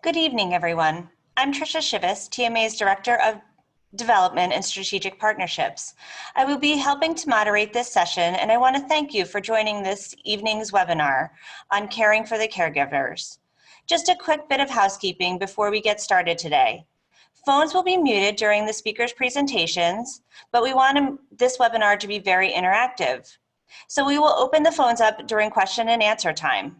Good evening, everyone. I'm Tricia Shivas, TMA's Director of Development and Strategic Partnerships. I will be helping to moderate this session, and I want to thank you for joining this evening's webinar on caring for the caregivers. Just a quick bit of housekeeping before we get started today. Phones will be muted during the speakers' presentations, but we want this webinar to be very interactive. So we will open the phones up during question and answer time.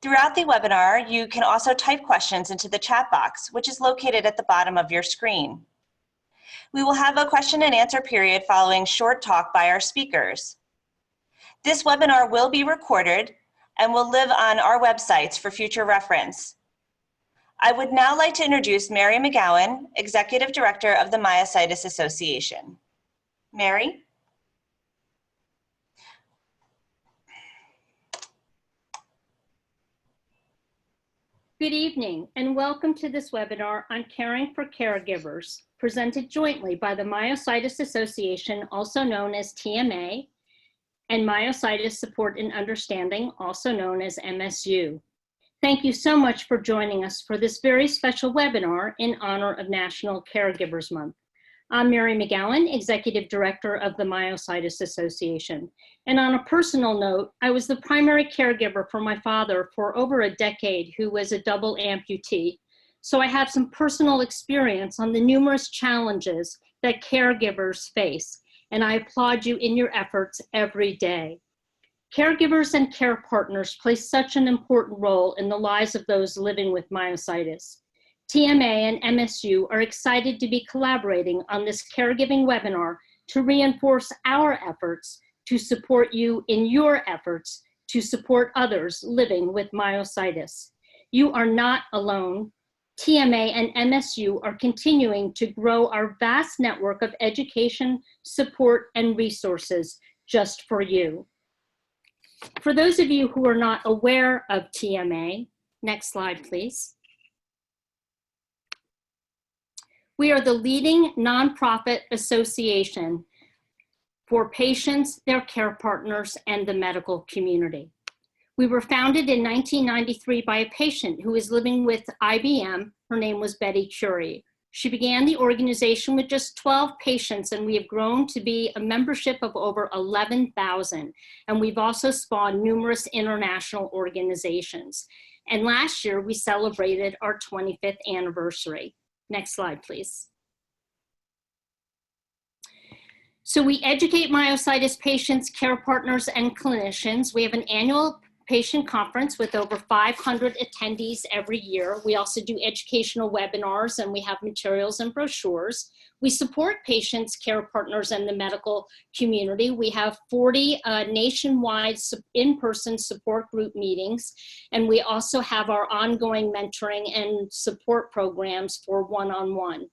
Throughout the webinar, you can also type questions into the chat box, which is located at the bottom of your screen. We will have a question and answer period following short talk by our speakers. This webinar will be recorded and will live on our websites for future reference. I would now like to introduce Mary McGowan, Executive Director of the Myositis Association. Mary? Good evening and welcome to this webinar on caring for caregivers, presented jointly by the Myositis Association, also known as TMA, and Myositis Support and Understanding, also known as MSU. Thank you so much for joining us for this very special webinar in honor of National Caregivers Month. I'm Mary McGowan, Executive Director of the Myositis Association. And on a personal note, I was the primary caregiver for my father for over a decade, who was a double amputee. So I have some personal experience on the numerous challenges that caregivers face, and I applaud you in your efforts every day. Caregivers and care partners play such an important role in the lives of those living with myositis. TMA and MSU are excited to be collaborating on this caregiving webinar to reinforce our efforts to support you in your efforts to support others living with myositis. You are not alone. TMA and MSU are continuing to grow our vast network of education, support, and resources just for you. For those of you who are not aware of TMA, next slide, please. We are the leading nonprofit association for patients, their care partners, and the medical community. We were founded in 1993 by a patient who was living with IBM. Her name was Betty Curie. She began the organization with just 12 patients, and we have grown to be a membership of over 11,000. And we've also spawned numerous international organizations. And last year, we celebrated our 25th anniversary. Next slide, please. So we educate myositis patients, care partners, and clinicians. We have an annual patient conference with over 500 attendees every year. We also do educational webinars, and we have materials and brochures. We support patients, care partners, and the medical community. We have 40 nationwide in-person support group meetings, and we also have our ongoing mentoring and support programs for one-on-one.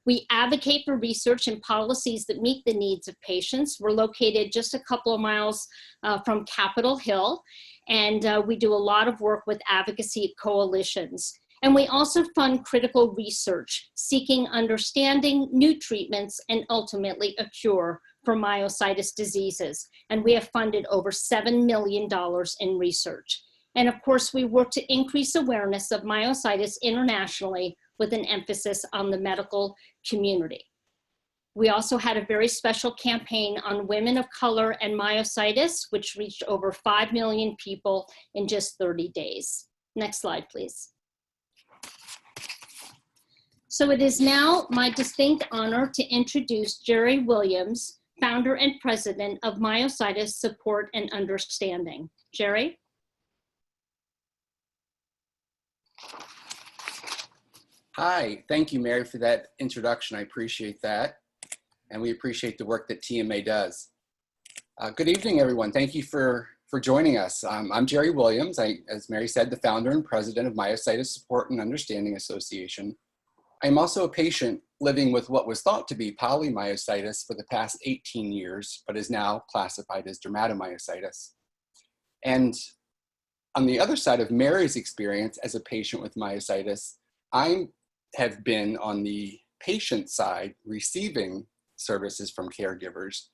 We advocate for research and policies that meet the needs of patients. We're located just a couple of miles from Capitol Hill, and we do a lot of work with advocacy coalitions. And we also fund critical research, seeking understanding, new treatments, and ultimately a cure for myositis diseases. And we have funded over $7 million in research. And of course, we work to increase awareness of myositis internationally with an emphasis on the medical community. We also had a very special campaign on women of color and myositis, which reached over 5 million people in just 30 days. Next slide, please. So it is now my distinct honor to introduce Jerry Williams, founder and president of Myositis Support and Understanding. Jerry? Hi, thank you, Mary, for that introduction. I appreciate that. And we appreciate the work that TMA does. Good evening, everyone. Thank you for joining us. I'm Jerry Williams. As Mary said, the founder and president of Myositis Support and Understanding Association. I'm also a patient living with what was thought to be polymyositis for the past 18 years, but is now classified as dermatomyositis. And on the other side of Mary's experience as a patient with myositis, I have been on the patient side receiving services from caregivers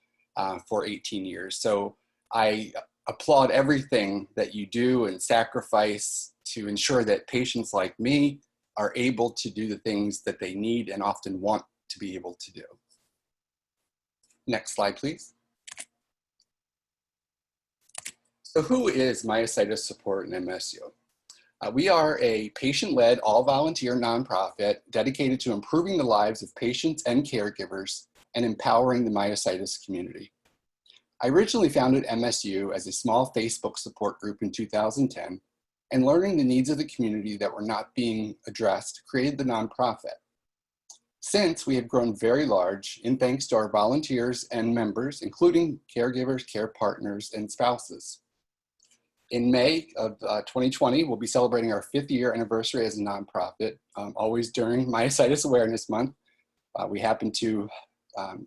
for 18 years. So I applaud everything that you do and sacrifice to ensure that patients like me are able to do the things that they need and often want to be able to do. Next slide, please. So who is Myositis Support and MSU? We are a patient-led, all-volunteer nonprofit dedicated to improving the lives of patients and caregivers and empowering the myositis community. I originally founded MSU as a small Facebook support group in 2010, and learning the needs of the community that were not being addressed created the nonprofit. Since, we have grown very large in thanks to our volunteers and members, including caregivers, care partners, and spouses. In May of 2020, we'll be celebrating our 5th year anniversary as a nonprofit, always during Myositis Awareness Month. We happen to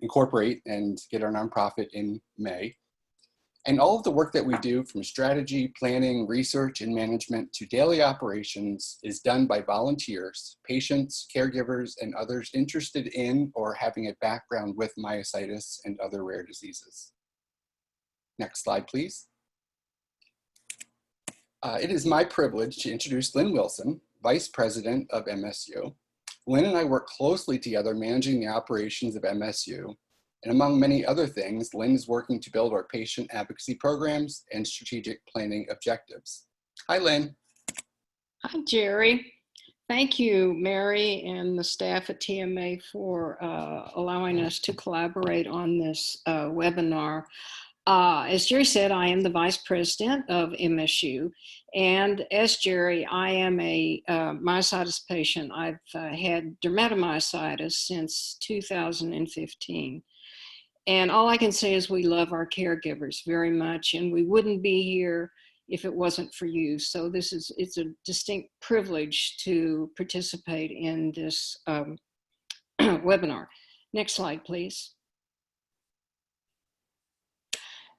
incorporate and get our nonprofit in May. And all of the work that we do, from strategy, planning, research, and management to daily operations, is done by volunteers, patients, caregivers, and others interested in or having a background with myositis and other rare diseases. Next slide, please. It is my privilege to introduce Lynn Wilson, Vice President of MSU. Lynn and I work closely together managing the operations of MSU. And among many other things, Lynn is working to build our patient advocacy programs and strategic planning objectives. Hi, Lynn. Hi, Jerry. Thank you, Mary and the staff at TMA for allowing us to collaborate on this webinar. As Jerry said, I am the Vice President of MSU. And as Jerry, I am a myositis patient. I've had dermatomyositis since 2015. And all I can say is we love our caregivers very much, and we wouldn't be here if it wasn't for you. So it's a distinct privilege to participate in this webinar. Next slide, please.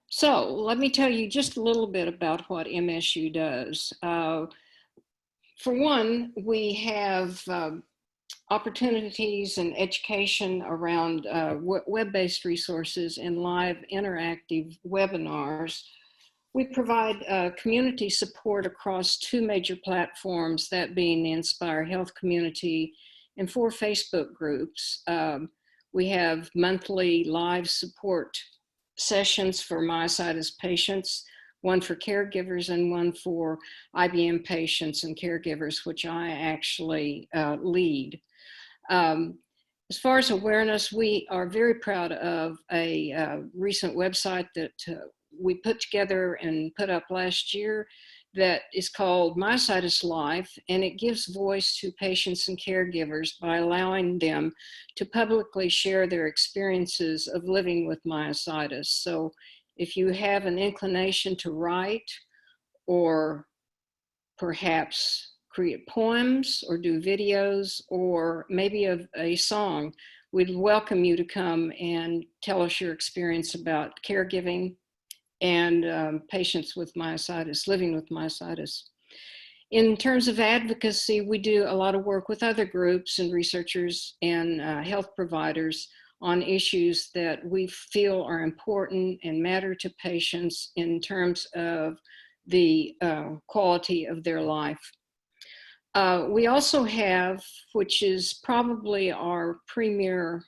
So let me tell you just a little bit about what MSU does. For one, we have opportunities and education around web-based resources and live interactive webinars. We provide community support across 2 major platforms, that being the Inspire Health community and 4 Facebook groups. We have monthly live support sessions for myositis patients, 1 for caregivers and 1 for IBM patients and caregivers, which I actually lead. As far as awareness, we are very proud of a recent website that we put together and put up last year that is called Myositis Life, and it gives voice to patients and caregivers by allowing them to publicly share their experiences of living with myositis. So if you have an inclination to write or perhaps create poems or do videos or maybe a song, we'd welcome you to come and tell us your experience about caregiving and patients with myositis, living with myositis. In terms of advocacy, we do a lot of work with other groups and researchers and health providers on issues that we feel are important and matter to patients in terms of the quality of their life. We also have, which is probably our premier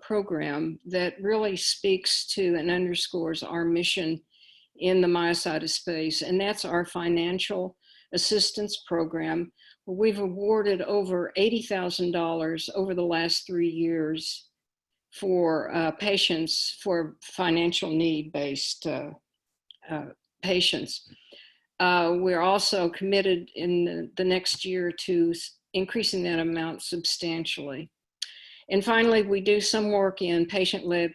program that really speaks to and underscores our mission in the myositis space, and that's our financial assistance program. We've awarded over $80,000 over the last 3 years for patients, for financial need-based patients. We're also committed in the next year to increasing that amount substantially. And finally, we do some work in patient-led,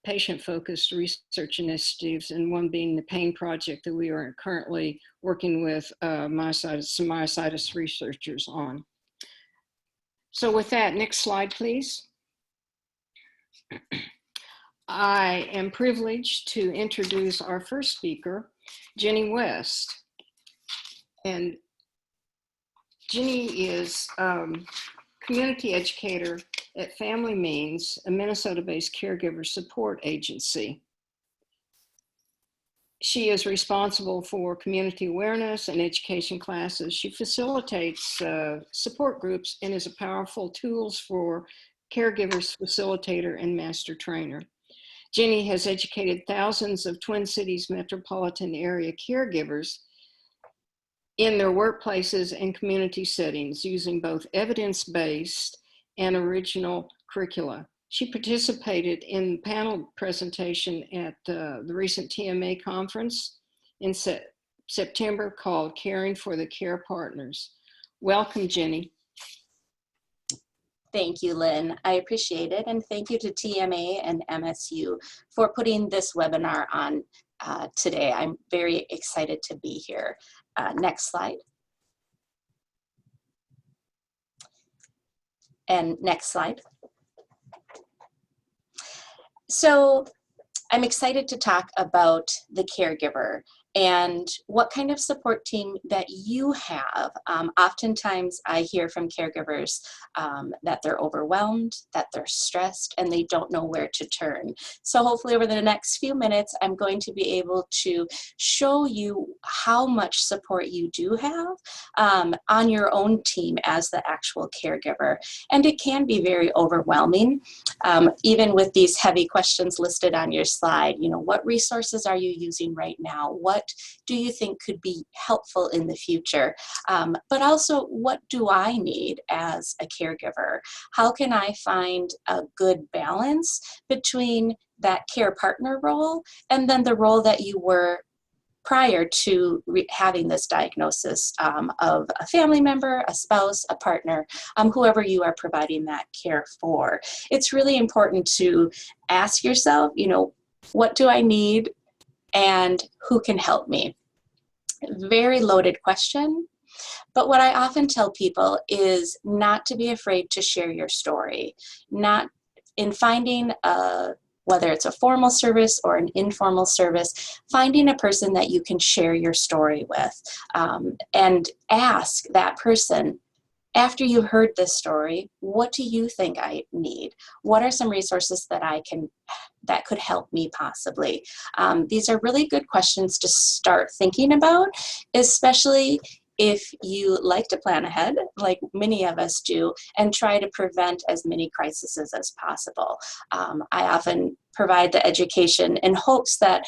patient-focused research initiatives, and one being the PAIN project that we are currently working with some myositis researchers on. So with that, next slide, please. I am privileged to introduce our first speaker, Jenny West. And Jenny is community educator at Family Means, a Minnesota-based caregiver support agency. She is responsible for community awareness and education classes. She facilitates support groups and is a powerful tool for caregivers, facilitator, and master trainer. Jenny has educated thousands of Twin Cities metropolitan area caregivers in their workplaces and community settings using both evidence-based and original curricula. She participated in the panel presentation at the recent TMA conference in September called Caring for the Care Partners. Welcome, Jenny. Thank you, Lynn. I appreciate it. And thank you to TMA and MSU for putting this webinar on today. I'm very excited to be here. Next slide. And next slide. So I'm excited to talk about the caregiver and what kind of support team that you have. Oftentimes I hear from caregivers that they're overwhelmed, that they're stressed, and they don't know where to turn. So hopefully over the next few minutes, I'm going to be able to show you how much support you do have on your own team as the actual caregiver. And it can be very overwhelming, even with these heavy questions listed on your slide. You know, what resources are you using right now? What do you think could be helpful in the future? But also, what do I need as a caregiver? How can I find a good balance between that care partner role and then the role that you were prior to having this diagnosis of a family member, a spouse, a partner, whoever you are providing that care for? It's really important to ask yourself, you know, what do I need and who can help me? Very loaded question. But what I often tell people is not to be afraid to share your story, not in finding whether it's a formal service or an informal service, finding a person that you can share your story with and ask that person, after you heard this story, what do you think I need? What are some resources that could help me possibly? These are really good questions to start thinking about, especially if you like to plan ahead, like many of us do, and try to prevent as many crises as possible. I often provide the education in hopes that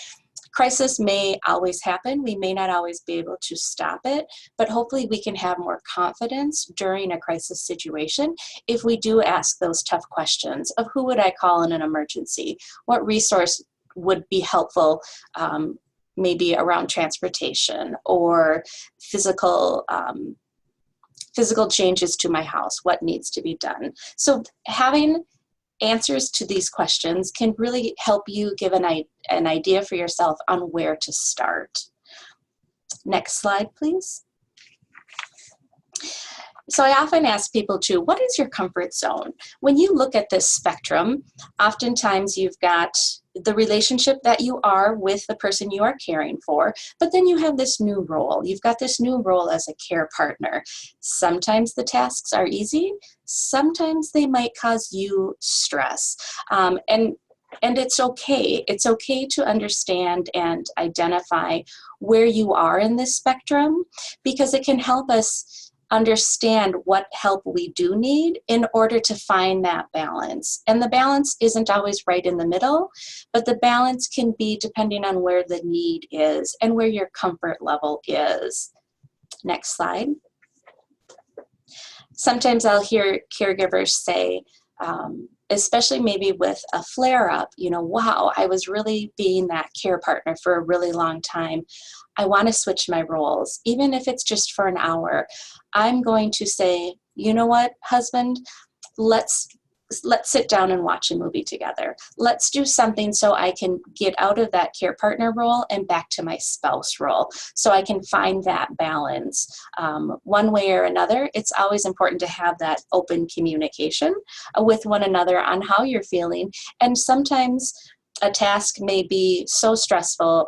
crisis may always happen. We may not always be able to stop it, but hopefully we can have more confidence during a crisis situation if we do ask those tough questions of who would I call in an emergency? What resource would be helpful, maybe around transportation or physical changes to my house? What needs to be done? So having answers to these questions can really help you give an idea for yourself on where to start. Next slide, please. So I often ask people too, what is your comfort zone? When you look at this spectrum, oftentimes you've got the relationship that you are with the person you are caring for, but then you have this new role. You've got this new role as a care partner. Sometimes the tasks are easy. Sometimes they might cause you stress. And it's okay. It's okay to understand and identify where you are in this spectrum, because it can help us understand what help we do need in order to find that balance. And the balance isn't always right in the middle, but the balance can be depending on where the need is and where your comfort level is. Next slide. Sometimes I'll hear caregivers say, especially maybe with a flare-up, you know, wow, I was really being that care partner for a really long time. I want to switch my roles, even if it's just for an hour. I'm going to say, you know what, husband, let's sit down and watch a movie together. Let's do something so I can get out of that care partner role and back to my spouse role, so I can find that balance. One way or another, it's always important to have that open communication with one another on how you're feeling. And sometimes a task may be so stressful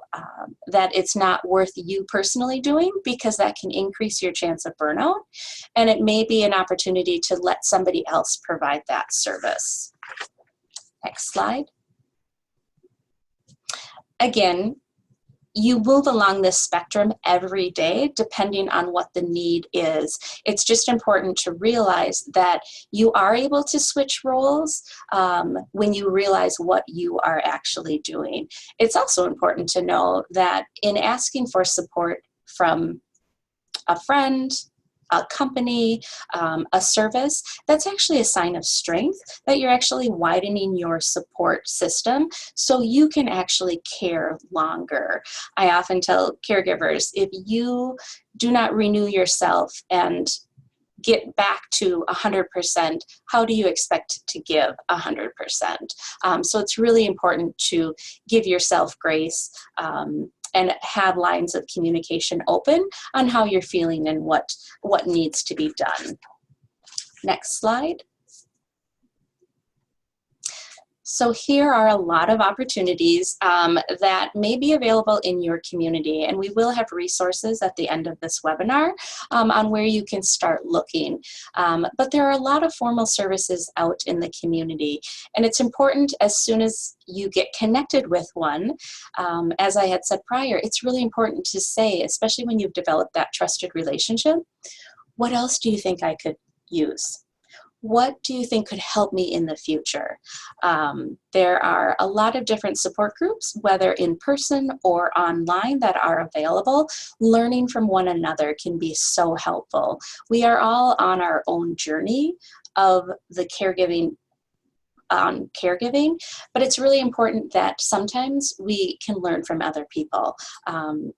that it's not worth you personally doing, because that can increase your chance of burnout. And it may be an opportunity to let somebody else provide that service. Next slide. Again, you move along this spectrum every day depending on what the need is. It's just important to realize that you are able to switch roles when you realize what you are actually doing. It's also important to know that in asking for support from a friend, a company, a service, that's actually a sign of strength, that you're actually widening your support system so you can actually care longer. I often tell caregivers, if you do not renew yourself and get back to 100%, how do you expect to give 100%? So it's really important to give yourself grace and have lines of communication open on how you're feeling and what needs to be done. Next slide. So here are a lot of opportunities that may be available in your community, and we will have resources at the end of this webinar on where you can start looking. But there are a lot of formal services out in the community, and it's important as soon as you get connected with one, as I had said prior, it's really important to say, especially when you've developed that trusted relationship, what else do you think I could use? What do you think could help me in the future? There are a lot of different support groups, whether in person or online, that are available. Learning from one another can be so helpful. We are all on our own journey of the caregiving, but it's really important that sometimes we can learn from other people.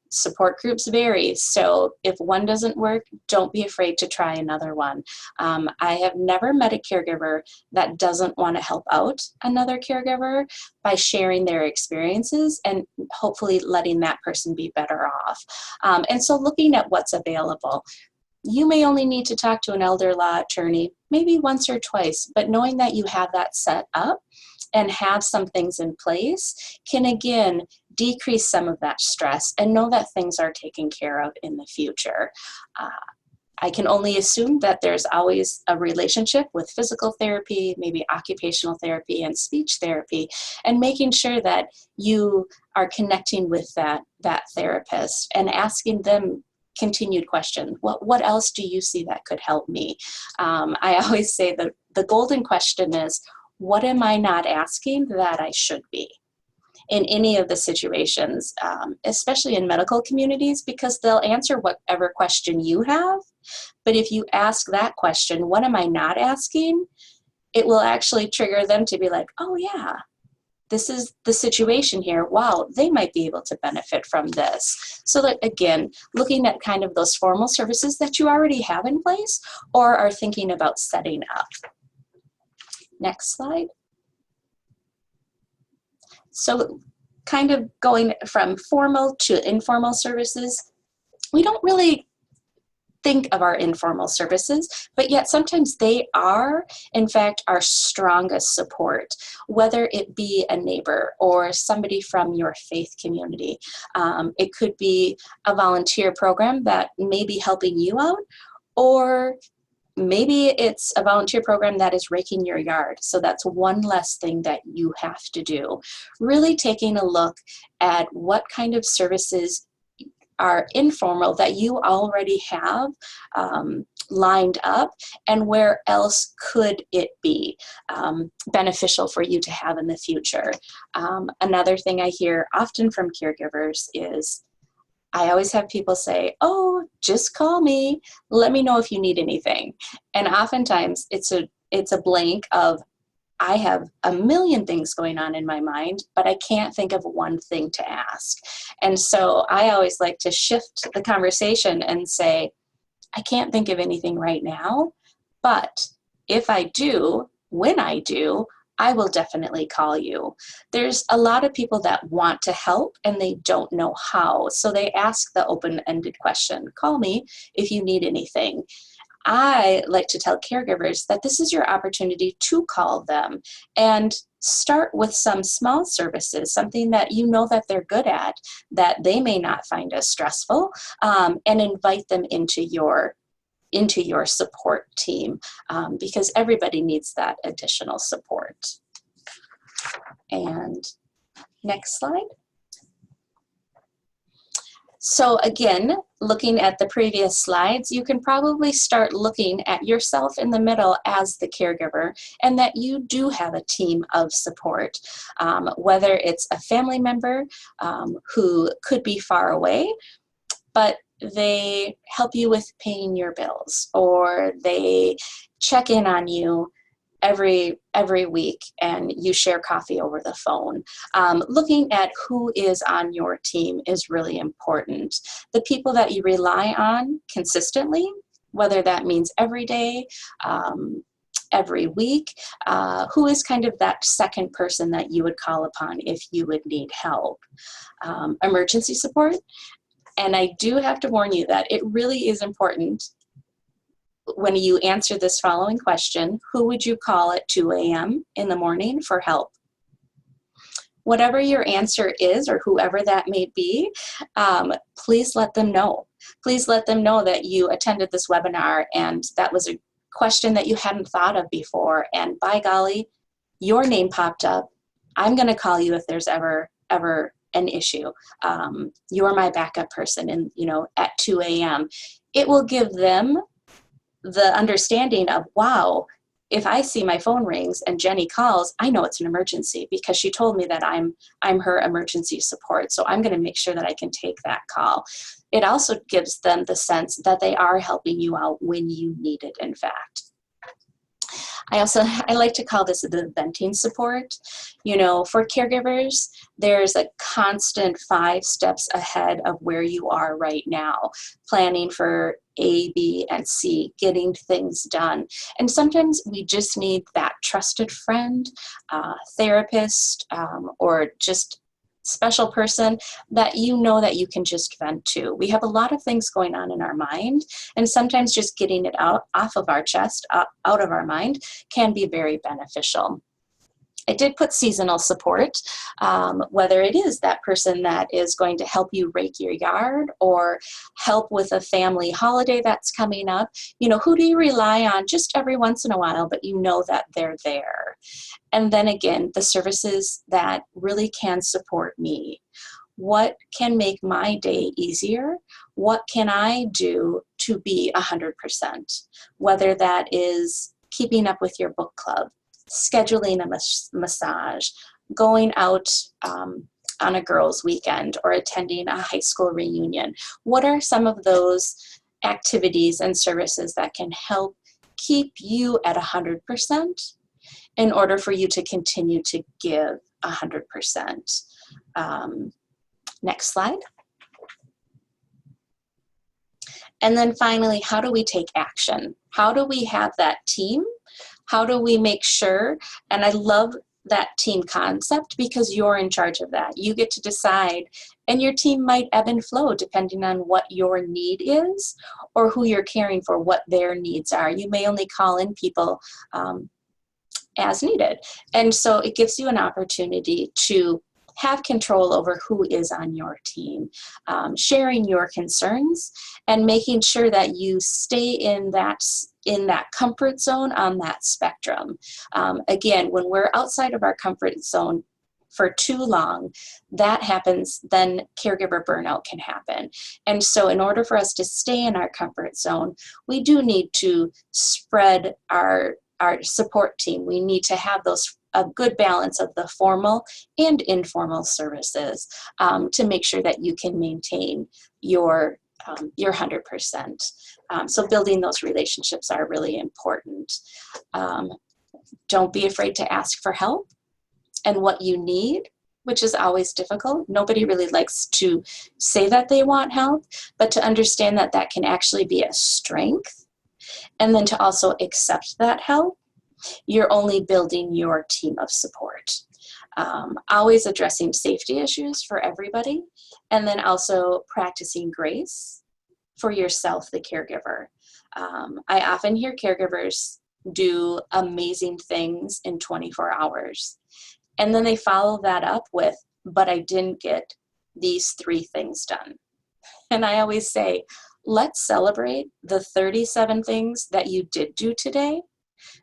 Support groups vary, so if one doesn't work, don't be afraid to try another one. I have never met a caregiver that doesn't want to help out another caregiver by sharing their experiences and hopefully letting that person be better off. And so looking at what's available. You may only need to talk to an elder law attorney maybe once or twice, but knowing that you have that set up and have some things in place can again decrease some of that stress and know that things are taken care of in the future. I can only assume that there's always a relationship with physical therapy, maybe occupational therapy and speech therapy, and making sure that you are connecting with that therapist and asking them continued question. What else do you see that could help me? I always say that the golden question is, what am I not asking that I should be? In any of the situations, especially in medical communities, because they'll answer whatever question you have. But if you ask that question, what am I not asking? It will actually trigger them to be like, oh yeah, this is the situation here. Wow, they might be able to benefit from this. So that, again, looking at kind of those formal services that you already have in place or are thinking about setting up. Next slide. So kind of going from formal to informal services, we don't really think of our informal services, but yet sometimes they are, in fact, our strongest support, whether it be a neighbor or somebody from your faith community. It could be a volunteer program that may be helping you out, or maybe it's a volunteer program that is raking your yard. So that's one less thing that you have to do. Really taking a look at what kind of services are informal that you already have lined up, and where else could it be beneficial for you to have in the future. Another thing I hear often from caregivers is, I always have people say, oh, just call me, let me know if you need anything. And oftentimes it's a blank of, I have a million things going on in my mind, but I can't think of one thing to ask. And so I always like to shift the conversation and say, I can't think of anything right now, but if I do, when I do, I will definitely call you. There's a lot of people that want to help and they don't know how. So they ask the open-ended question, call me if you need anything. I like to tell caregivers that this is your opportunity to call them and start with some small services, something that you know that they're good at, that they may not find as stressful, and invite them into your support team, because everybody needs that additional support. And next slide. So again, looking at the previous slides, you can probably start looking at yourself in the middle as the caregiver, and that you do have a team of support, whether it's a family member who could be far away, but they help you with paying your bills, or they check in on you every week and you share coffee over the phone. Looking at who is on your team is really important. The people that you rely on consistently, whether that means every day, every week, who is kind of that second person that you would call upon if you would need help. Emergency support. And I do have to warn you that it really is important when you answer this following question: who would you call at 2 a.m. in the morning for help? Whatever your answer is, or whoever that may be, please let them know. Please let them know that you attended this webinar and that was a question that you hadn't thought of before. And by golly, your name popped up. I'm going to call you if there's ever an issue. You're my backup person, and at 2 a.m. It will give them the understanding of, wow, if I see my phone rings and Jenny calls, I know it's an emergency because she told me that I'm her emergency support. So I'm going to make sure that I can take that call. It also gives them the sense that they are helping you out when you need it, in fact. I like to call this the venting support. For caregivers, there's a constant 5 steps ahead of where you are right now, planning for A, B, and C, getting things done. And sometimes we just need that trusted friend, therapist, or just special person that that you can just vent to. We have a lot of things going on in our mind, and sometimes just getting it off of our chest, out of our mind, can be very beneficial. I did put seasonal support, whether it is that person that is going to help you rake your yard or help with a family holiday that's coming up. Who do you rely on just every once in a while, but that they're there? And then again, the services that really can support me. What can make my day easier? What can I do to be 100%? Whether that is keeping up with your book club, scheduling a massage, going out on a girls' weekend, or attending a high school reunion. What are some of those activities and services that can help keep you at 100% in order for you to continue to give 100%? Next slide. And then finally, how do we take action? How do we have that team? How do we make sure? And I love that team concept because you're in charge of that. You get to decide, and your team might ebb and flow depending on what your need is or who you're caring for, what their needs are. You may only call in people as needed. And so it gives you an opportunity to have control over who is on your team, sharing your concerns and making sure that you stay in that comfort zone on that spectrum. Again, when we're outside of our comfort zone for too long, that happens, then caregiver burnout can happen. And so in order for us to stay in our comfort zone, we do need to spread our support team. We need to have a good balance of the formal and informal services to make sure that you can maintain your 100%. So building those relationships are really important. Don't be afraid to ask for help and what you need, which is always difficult. Nobody really likes to say that they want help, but to understand that that can actually be a strength, and then to also accept that help. You're only building your team of support. Always addressing safety issues for everybody, and then also practicing grace for yourself, the caregiver. I often hear caregivers do amazing things in 24 hours, and then they follow that up with, but I didn't get these 3 things done. And I always say, let's celebrate the 37 things that you did do today,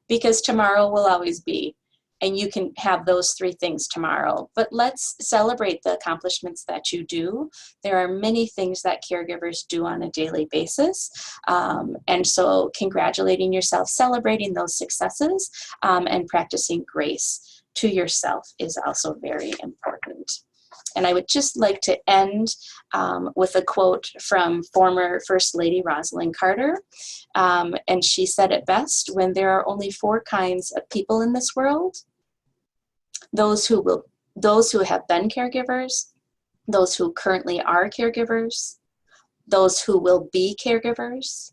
because tomorrow will always be and you can have those 3 things tomorrow. But let's celebrate the accomplishments that you do. There are many things that caregivers do on a daily basis. And so congratulating yourself, celebrating those successes, and practicing grace to yourself is also very important. And I would just like to end with a quote from former First Lady Rosalind Carter. And she said it best: when there are only 4 kinds of people in this world, those who have been caregivers, those who currently are caregivers, those who will be caregivers,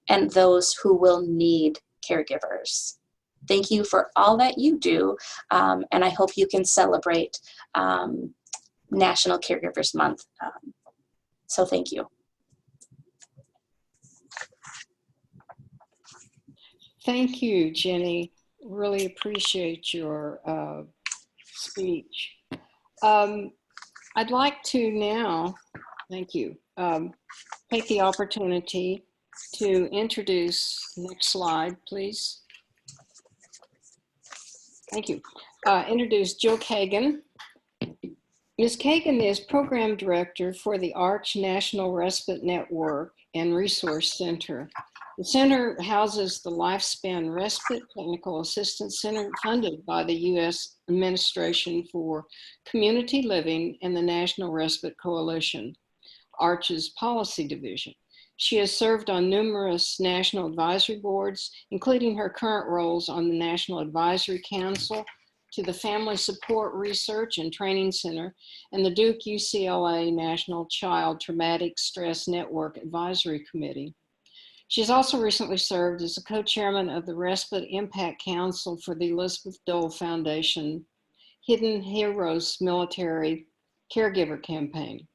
and those who will need caregivers. Thank you for all that you do, and I hope you can celebrate National Caregivers Month. So thank you. Thank you, Jenny. Really appreciate your speech. I'd like to now, thank you, take the opportunity to introduce, next slide, please. Thank you. Introduce Jill Kagan. Ms. Kagan is Program Director for the ARCH National Respite Network and Resource Center. The center houses the Lifespan Respite Technical Assistance Center, funded by the U.S. Administration for Community Living and the National Respite Coalition, ARCH's policy division. She has served on numerous national advisory boards, including her current roles on the National Advisory Council to the Family Support Research and Training Center and the Duke UCLA National Child Traumatic Stress Network Advisory Committee. She has also recently served as a co-chairman of the Respite Impact Council for the Elizabeth Dole Foundation Hidden Heroes Military Caregiver Campaign.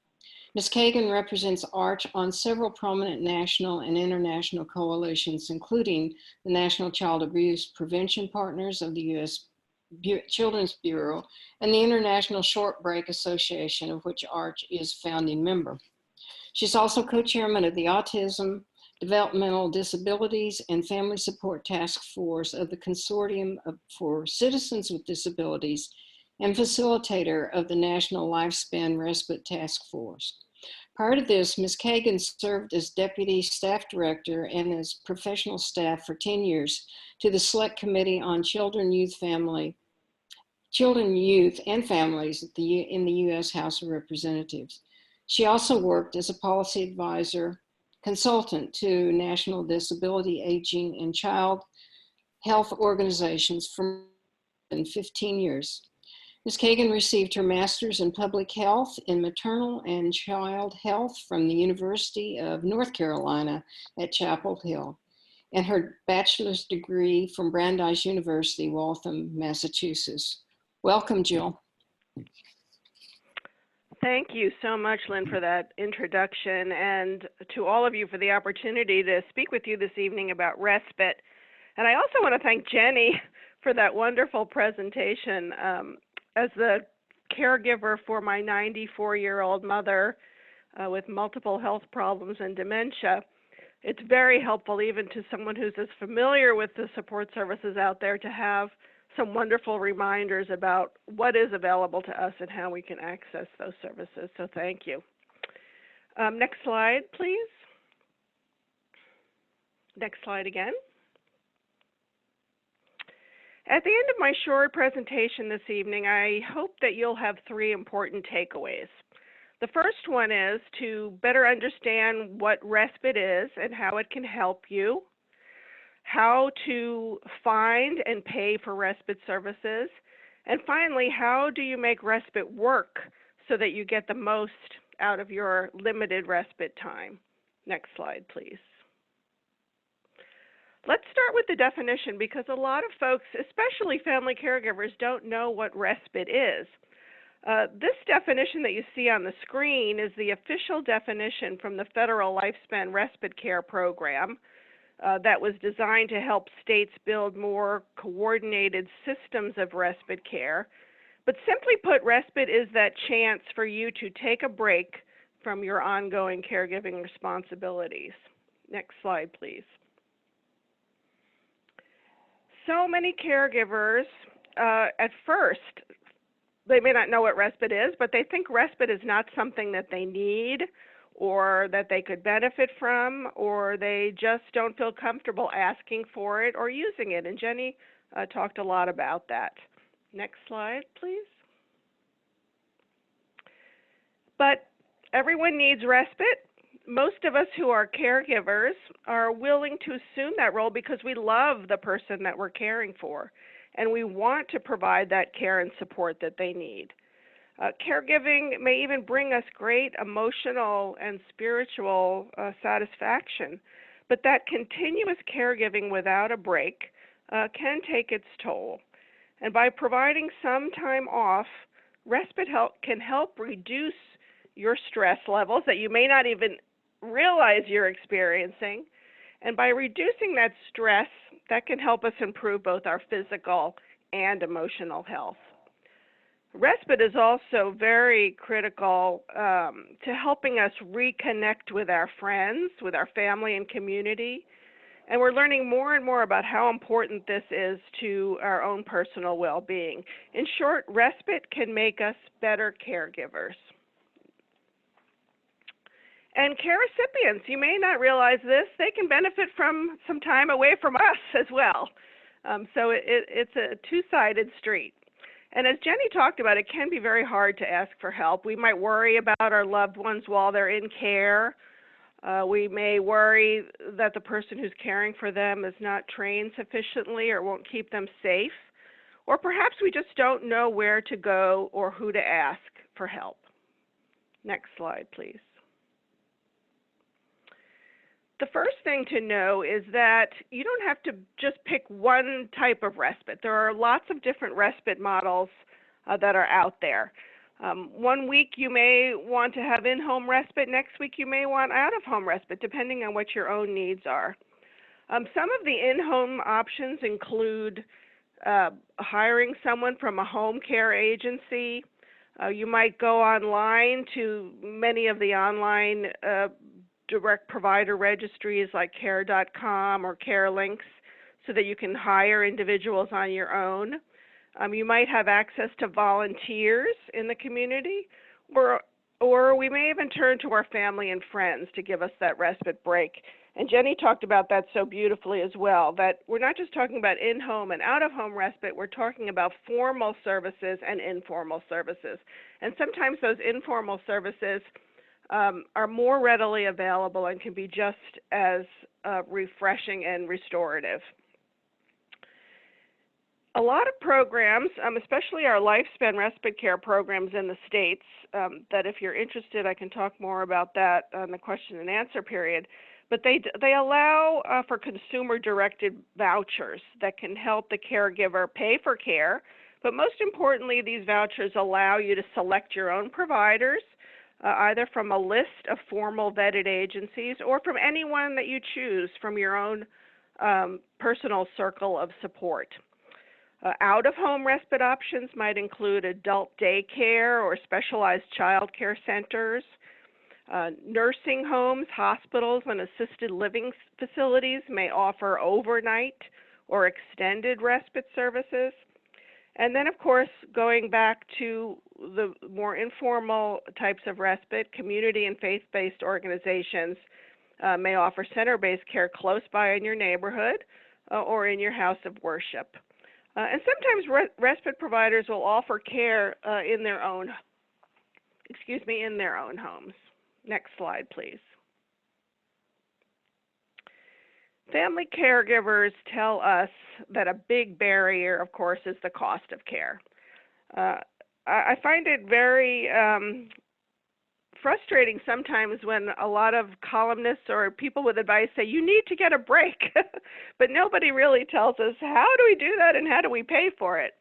Ms. Kagan represents ARCH on several prominent national and international coalitions, including the National Child Abuse Prevention Partners of the U.S. Children's Bureau and the International Short Break Association, of which ARCH is founding member. She's also co-chairman of the Autism, Developmental Disabilities, and Family Support Task Force of the Consortium for Citizens with Disabilities and facilitator of the National Lifespan Respite Task Force. Prior to this, Ms. Kagan served as Deputy Staff Director and as professional staff for 10 years to the Select Committee on Children, Youth, and Families in the U.S. House of Representatives. She also worked as a policy advisor, consultant to National Disability, Aging, and Child Health organizations for more than 15 years. Ms. Kagan received her master's in public health in maternal and child health from the University of North Carolina at Chapel Hill, and her bachelor's degree from Brandeis University, Waltham, Massachusetts. Welcome, Jill. Thank you so much, Lynn, for that introduction, and to all of you for the opportunity to speak with you this evening about respite. And I also want to thank Jenny for that wonderful presentation. As the caregiver for my 94-year-old mother with multiple health problems and dementia, it's very helpful even to someone who's as familiar with the support services out there to have some wonderful reminders about what is available to us and how we can access those services. So thank you. Next slide, please. Next slide again. At the end of my short presentation this evening, I hope that you'll have 3 important takeaways. The first one is to better understand what respite is and how it can help you, how to find and pay for respite services, and finally, how do you make respite work so that you get the most out of your limited respite time. Next slide, please. Let's start with the definition because a lot of folks, especially family caregivers, don't know what respite is. This definition that you see on the screen is the official definition from the Federal Lifespan Respite Care Program that was designed to help states build more coordinated systems of respite care. But simply put, respite is that chance for you to take a break from your ongoing caregiving responsibilities. Next slide, please. So many caregivers at first, they may not know what respite is, but they think respite is not something that they need or that they could benefit from, or they just don't feel comfortable asking for it or using it. And Jenny talked a lot about that. Next slide, please. But everyone needs respite. Most of us who are caregivers are willing to assume that role because we love the person that we're caring for, and we want to provide that care and support that they need. Caregiving may even bring us great emotional and spiritual satisfaction, but that continuous caregiving without a break can take its toll. And by providing some time off, respite can help reduce your stress levels that you may not even realize you're experiencing. And by reducing that stress, that can help us improve both our physical and emotional health. Respite is also very critical to helping us reconnect with our friends, with our family and community. And we're learning more and more about how important this is to our own personal well-being. In short, respite can make us better caregivers. And care recipients, you may not realize this, they can benefit from some time away from us as well. So it's a two-sided street. And as Jenny talked about, it can be very hard to ask for help. We might worry about our loved ones while they're in care. We may worry that the person who's caring for them is not trained sufficiently or won't keep them safe. Or perhaps we just don't know where to go or who to ask for help. Next slide, please. The first thing to know is that you don't have to just pick one type of respite. There are lots of different respite models that are out there. 1 week you may want to have in-home respite. Next week you may want out-of-home respite, depending on what your own needs are. Some of the in-home options include hiring someone from a home care agency. You might go online to many of the online direct provider registries like care.com or CareLinks so that you can hire individuals on your own. You might have access to volunteers in the community, or we may even turn to our family and friends to give us that respite break. And Jenny talked about that so beautifully as well, that we're not just talking about in-home and out-of-home respite, we're talking about formal services and informal services. And sometimes those informal services are more readily available and can be just as refreshing and restorative. A lot of programs, especially our lifespan respite care programs in the States, that if you're interested, I can talk more about that on the question and answer period, but they allow for consumer-directed vouchers that can help the caregiver pay for care, but most importantly, these vouchers allow you to select your own providers, either from a list of formal vetted agencies or from anyone that you choose from your own personal circle of support. Out-of-home respite options might include adult daycare or specialized child care centers, nursing homes, hospitals, and assisted living facilities may offer overnight or extended respite services. And then, of course, going back to the more informal types of respite, community and faith-based organizations may offer center-based care close by in your neighborhood or in your house of worship. And sometimes respite providers will offer care in their own homes. Next slide, please. Family caregivers tell us that a big barrier, of course, is the cost of care. I find it very frustrating sometimes when a lot of columnists or people with advice say, you need to get a break, but nobody really tells us how do we do that and how do we pay for it.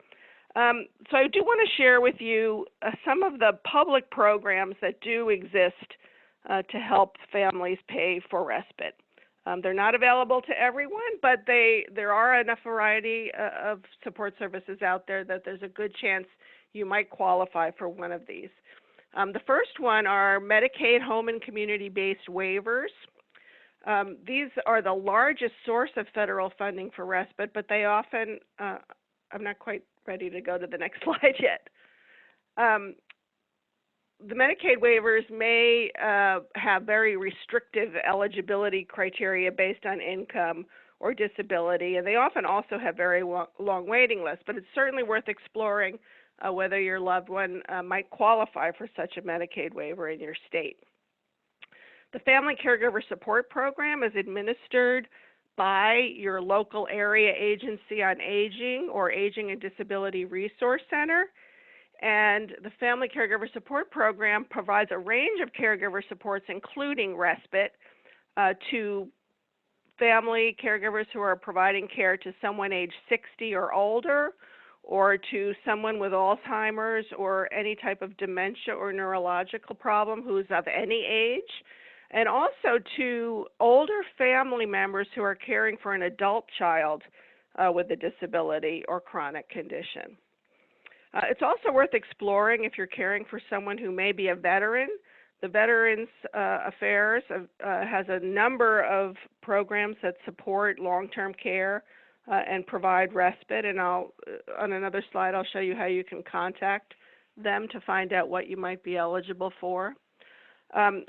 So I do want to share with you some of the public programs that do exist to help families pay for respite. They're not available to everyone, but there are enough variety of support services out there that there's a good chance you might qualify for one of these. The first one are Medicaid home and community-based waivers. These are the largest source of federal funding for respite, but they often, I'm not quite ready to go to the next slide yet. The Medicaid waivers may have very restrictive eligibility criteria based on income or disability, and they often also have very long waiting lists, but it's certainly worth exploring whether your loved one might qualify for such a Medicaid waiver in your state. The Family Caregiver Support Program is administered by your local area agency on aging or Aging and Disability Resource Center. And the Family Caregiver Support Program provides a range of caregiver supports, including respite, to family caregivers who are providing care to someone age 60 or older, or to someone with Alzheimer's or any type of dementia or neurological problem who's of any age, and also to older family members who are caring for an adult child with a disability or chronic condition. It's also worth exploring if you're caring for someone who may be a veteran. The Veterans Affairs has a number of programs that support long-term care and provide respite, and on another slide I'll show you how you can contact them to find out what you might be eligible for.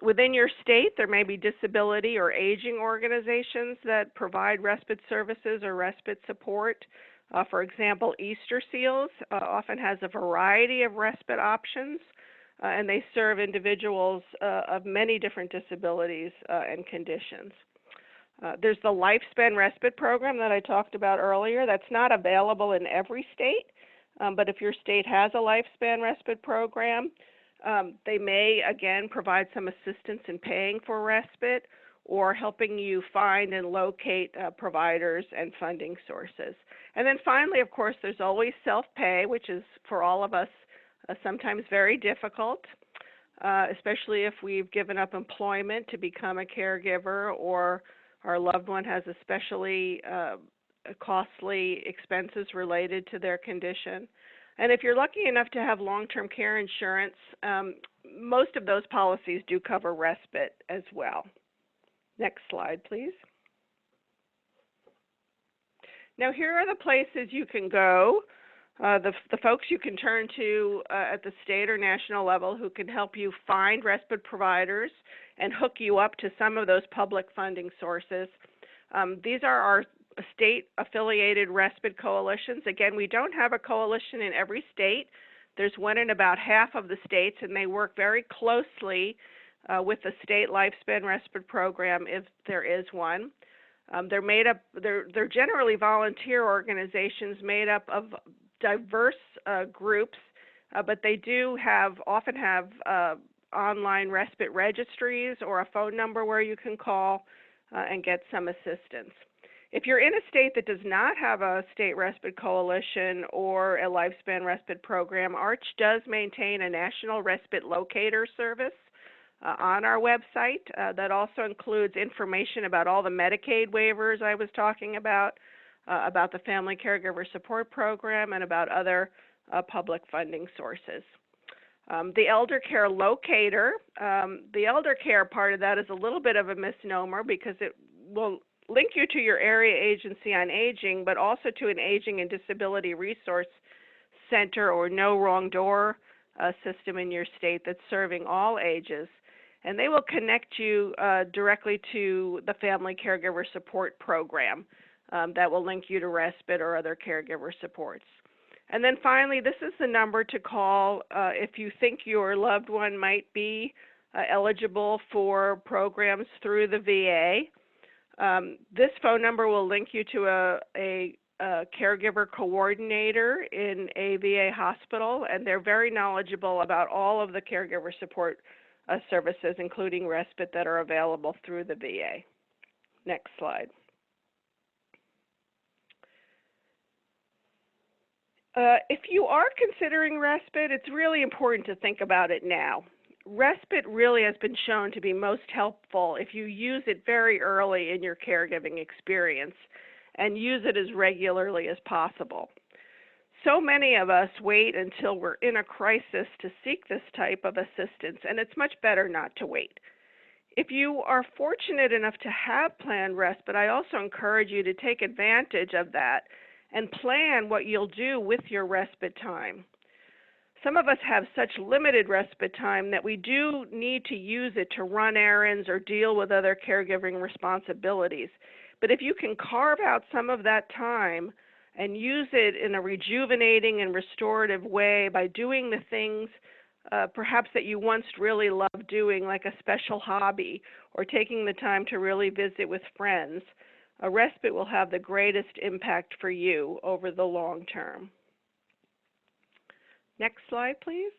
Within your state, there may be disability or aging organizations that provide respite services or respite support. For example, Easter Seals often has a variety of respite options, and they serve individuals of many different disabilities and conditions. There's the Lifespan Respite Program that I talked about earlier. That's not available in every state, but if your state has a Lifespan Respite Program, they may, again, provide some assistance in paying for respite or helping you find and locate providers and funding sources. And then finally, of course, there's always self-pay, which is for all of us sometimes very difficult, especially if we've given up employment to become a caregiver or our loved one has especially costly expenses related to their condition. And if you're lucky enough to have long-term care insurance, most of those policies do cover respite as well. Next slide, please. Now, here are the places you can go, the folks you can turn to at the state or national level who can help you find respite providers and hook you up to some of those public funding sources. These are our state-affiliated respite coalitions. Again, we don't have a coalition in every state. There's one in about half of the states, and they work very closely with the state lifespan respite program if there is one. They're generally volunteer organizations made up of diverse groups, but they do often have online respite registries or a phone number where you can call and get some assistance. If you're in a state that does not have a state respite coalition or a lifespan respite program, ARCH does maintain a national respite locator service on our website that also includes information about all the Medicaid waivers I was talking about the Family Caregiver Support Program, and about other public funding sources. The elder care locator, the elder care part of that is a little bit of a misnomer because it will link you to your area agency on aging, but also to an aging and disability resource center or no wrong door system in your state that's serving all ages. And they will connect you directly to the Family Caregiver Support Program that will link you to respite or other caregiver supports. And then finally, this is the number to call if you think your loved one might be eligible for programs through the VA. This phone number will link you to a caregiver coordinator in a VA hospital, and they're very knowledgeable about all of the caregiver support services, including respite, that are available through the VA. Next slide. If you are considering respite, it's really important to think about it now. Respite really has been shown to be most helpful if you use it very early in your caregiving experience and use it as regularly as possible. So many of us wait until we're in a crisis to seek this type of assistance, and it's much better not to wait. If you are fortunate enough to have planned respite, I also encourage you to take advantage of that and plan what you'll do with your respite time. Some of us have such limited respite time that we do need to use it to run errands or deal with other caregiving responsibilities. But if you can carve out some of that time and use it in a rejuvenating and restorative way by doing the things perhaps that you once really loved doing, like a special hobby, or taking the time to really visit with friends, a respite will have the greatest impact for you over the long term. Next slide, please.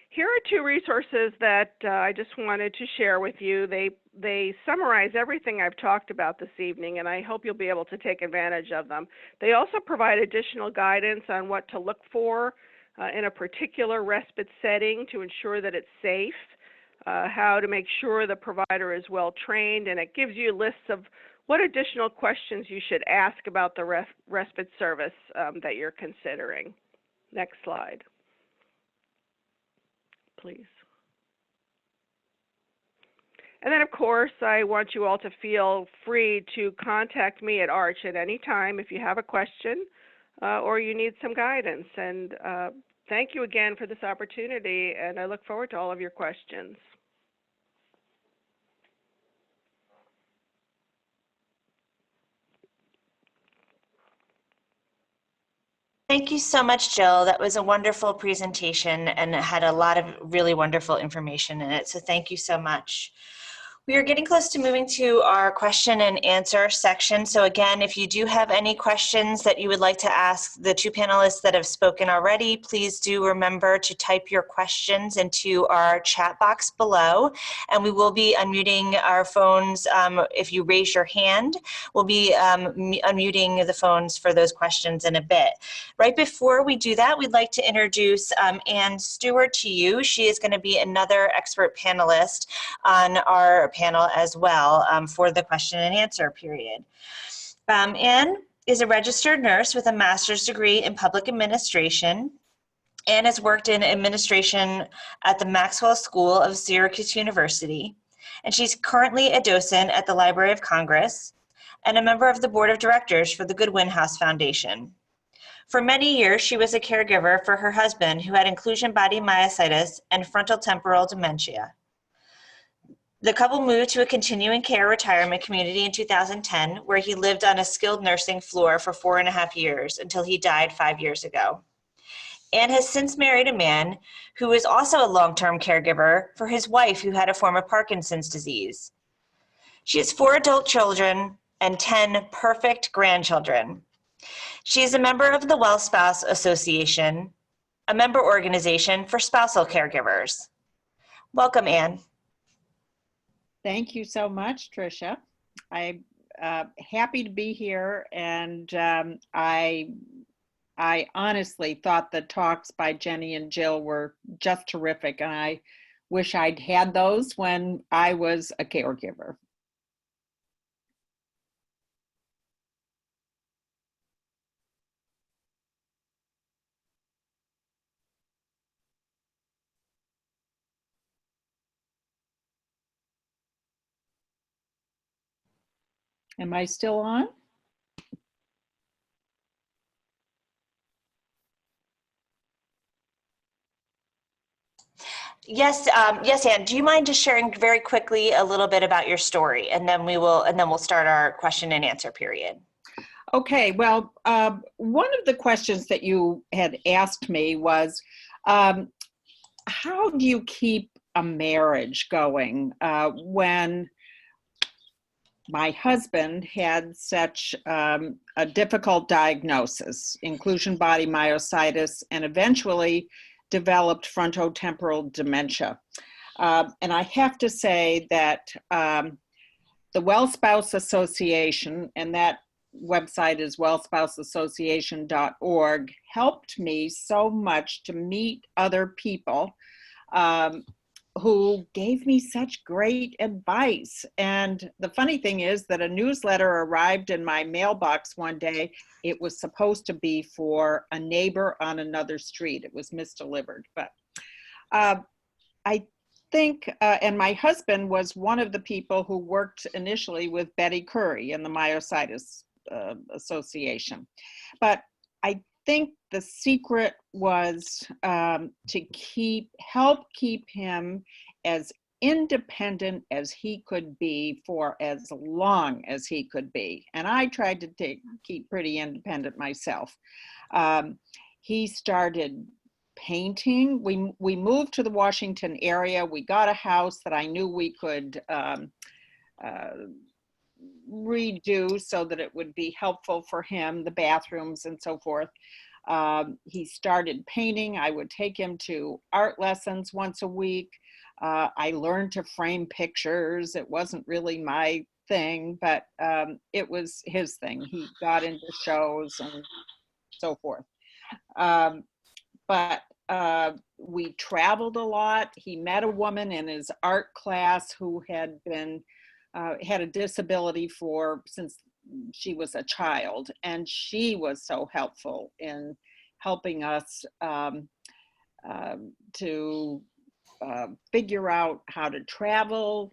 Here are two resources that I just wanted to share with you. They summarize everything I've talked about this evening, and I hope you'll be able to take advantage of them. They also provide additional guidance on what to look for in a particular respite setting to ensure that it's safe, how to make sure the provider is well trained, and it gives you lists of what additional questions you should ask about the respite service that you're considering. Next slide, please. And then, of course, I want you all to feel free to contact me at Arch at any time if you have a question or you need some guidance. And thank you again for this opportunity, and I look forward to all of your questions. Thank you so much, Jill. That was a wonderful presentation and it had a lot of really wonderful information in it. So thank you so much. We are getting close to moving to our question and answer section. So again, if you do have any questions that you would like to ask the two panelists that have spoken already, please do remember to type your questions into our chat box below. And we will be unmuting our phones. If you raise your hand, we'll be unmuting the phones for those questions in a bit. Right before we do that, we'd like to introduce Ann Stewart to you. She is going to be another expert panelist on our panel as well for the question and answer period. Ann is a registered nurse with a master's degree in public administration and has worked in administration at the Maxwell School of Syracuse University. And she's currently a docent at the Library of Congress and a member of the board of directors for the Goodwin House Foundation. For many years, she was a caregiver for her husband who had inclusion body myositis and frontotemporal dementia. The couple moved to a continuing care retirement community in 2010, where he lived on a skilled nursing floor for 4.5 years until he died 5 years ago. Ann has since married a man who is also a long-term caregiver for his wife who had a form of Parkinson's disease. She has 4 adult children and 10 perfect grandchildren. She is a member of the Well Spouse Association, a member organization for spousal caregivers. Welcome, Ann. Thank you so much, Tricia. I'm happy to be here, and I honestly thought the talks by Jenny and Jill were just terrific, and I wish I'd had those when I was a caregiver. Am I still on? Yes, yes, Ann. Do you mind just sharing very quickly a little bit about your story, and then we'll start our question and answer period. Okay. Well, one of the questions that you had asked me was, how do you keep a marriage going when my husband had such a difficult diagnosis, inclusion body myositis, and eventually developed frontotemporal dementia. And I have to say that the Well Spouse Association, and that website is wellspouseassociation.org, helped me so much to meet other people who gave me such great advice. And the funny thing is that a newsletter arrived in my mailbox one day. It was supposed to be for a neighbor on another street. It was misdelivered. But I think, and my husband was one of the people who worked initially with Betty Curry in the myositis association. But I think the secret was to help keep him as independent as he could be for as long as he could be. And I tried to keep pretty independent myself. He started painting. We moved to the Washington area. We got a house that I knew we could redo so that it would be helpful for him, the bathrooms and so forth. He started painting. I would take him to art lessons once a week. I learned to frame pictures. It wasn't really my thing, but it was his thing. He got into shows and so forth. But we traveled a lot. He met a woman in his art class who had been had a disability since she was a child, and she was so helpful in helping us to figure out how to travel.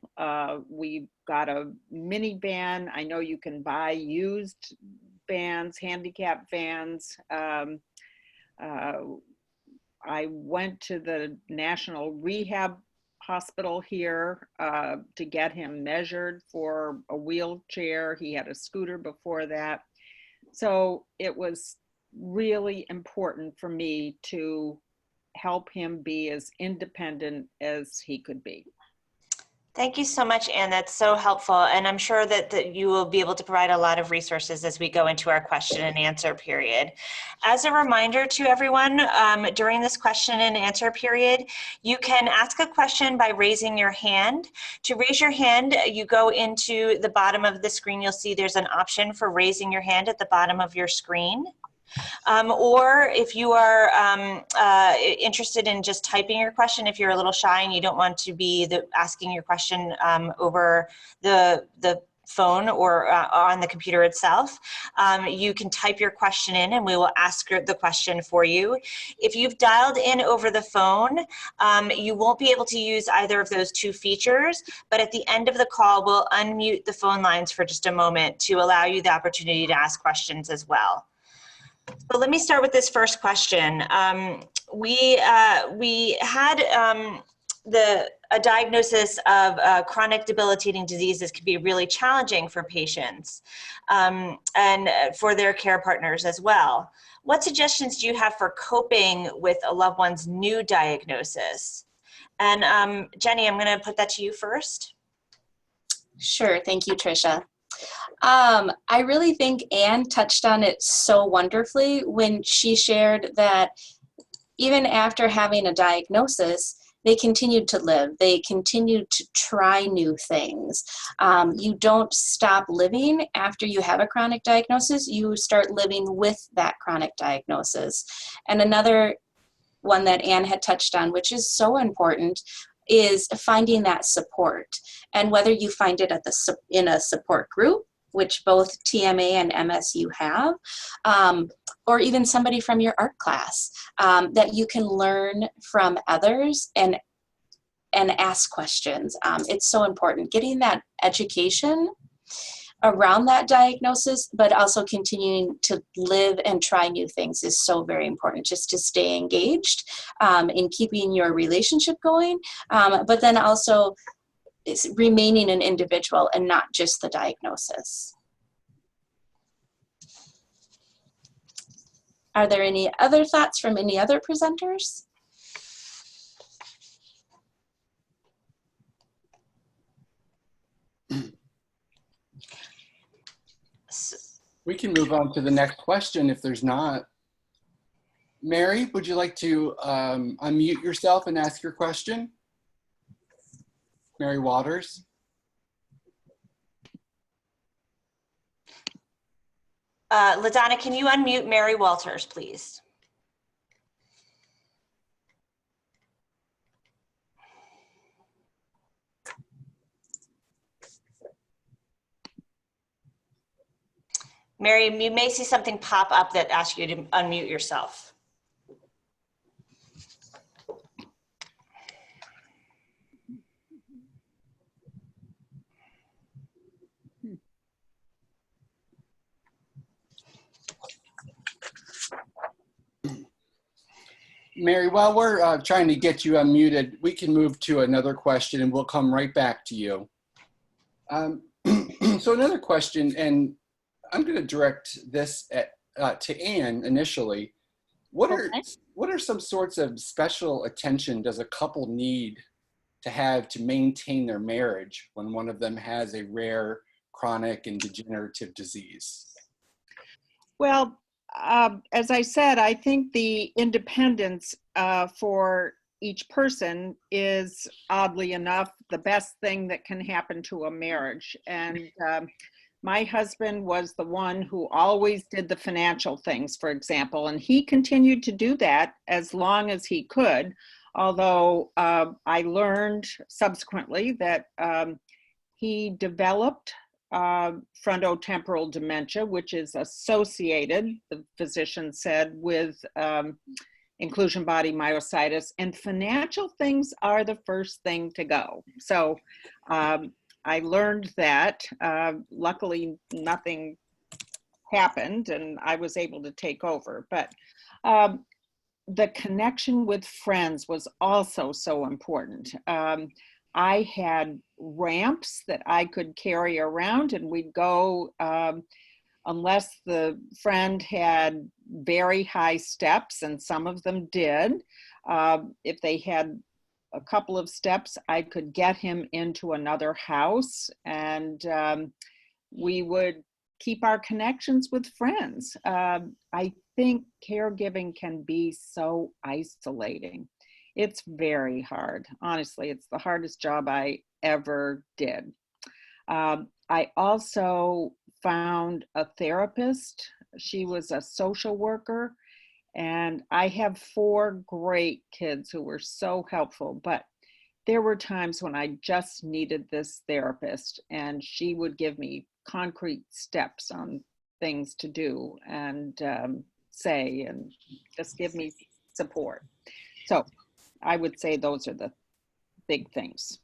We got a minivan. I know you can buy used vans, handicap vans. I went to the National Rehab Hospital here to get him measured for a wheelchair. He had a scooter before that. So it was really important for me to help him be as independent as he could be. Thank you so much, Anne. That's so helpful. And I'm sure that you will be able to provide a lot of resources as we go into our question and answer period. As a reminder to everyone, during this question and answer period, you can ask a question by raising your hand. To raise your hand, you go into the bottom of the screen. You'll see there's an option for raising your hand at the bottom of your screen. Or if you are interested in just typing your question, if you're a little shy and you don't want to be asking your question over the phone or on the computer itself, you can type your question in and we will ask the question for you. If you've dialed in over the phone, you won't be able to use either of those two features, but at the end of the call, we'll unmute the phone lines for just a moment to allow you the opportunity to ask questions as well. So let me start with this first question. We had a diagnosis of chronic debilitating diseases can be really challenging for patients and for their care partners as well. What suggestions do you have for coping with a loved one's new diagnosis? And Jenny, I'm going to put that to you first. Sure, thank you, Tricia. I really think Anne touched on it so wonderfully when she shared that even after having a diagnosis, they continued to live. They continued to try new things. You don't stop living after you have a chronic diagnosis. You start living with that chronic diagnosis. And another one that Anne had touched on, which is so important, is finding that support. And whether you find it in a support group, which both TMA and MSU have, or even somebody from your art class, that you can learn from others and ask questions. It's so important. Getting that education around that diagnosis, but also continuing to live and try new things is so very important, just to stay engaged in keeping your relationship going, but then also is remaining an individual and not just the diagnosis. Are there any other thoughts from any other presenters? We can move on to the next question if there's not. Mary, would you like to unmute yourself and ask your question? Mary Waters. LaDonna, can you unmute Mary Walters, please? Mary, you may see something pop up that asks you to unmute yourself. Mary, while we're trying to get you unmuted, we can move to another question and we'll come right back to you. So another question, and I'm going to direct this to Anne initially. What are some sorts of special attention does a couple need to have to maintain their marriage when one of them has a rare chronic and degenerative disease? Well, as I said, I think the independence for each person is, oddly enough, the best thing that can happen to a marriage. And my husband was the one who always did the financial things, for example, and he continued to do that as long as he could. Although I learned subsequently that he developed frontotemporal dementia, which is associated, the physician said, with inclusion body myositis, and financial things are the first thing to go. So I learned that. Luckily, nothing happened and I was able to take over. But the connection with friends was also so important. I had ramps that I could carry around, and we'd go, unless the friend had very high steps, and some of them did. If they had a couple of steps, I could get him into another house, and we would keep our connections with friends. I think caregiving can be so isolating. It's very hard. Honestly, it's the hardest job I ever did. I also found a therapist. She was a social worker, and I have 4 great kids who were so helpful, but there were times when I just needed this therapist, and she would give me concrete steps on things to do and say, and just give me support. So I would say those are the big things.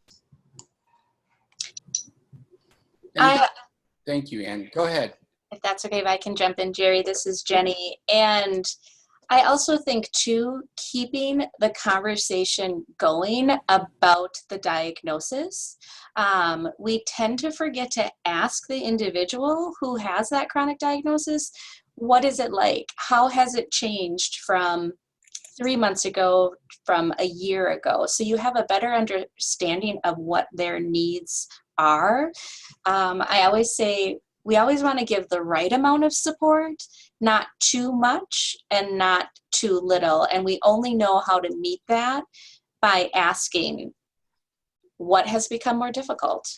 Thank you, Anne. Go ahead. If that's okay, if I can jump in, Jerry, this is Jenny. And I also think too, keeping the conversation going about the diagnosis. We tend to forget to ask the individual who has that chronic diagnosis, what is it like? How has it changed from 3 months ago, from a year ago? So you have a better understanding of what their needs are. I always say, we always want to give the right amount of support, not too much and not too little. And we only know how to meet that by asking, what has become more difficult?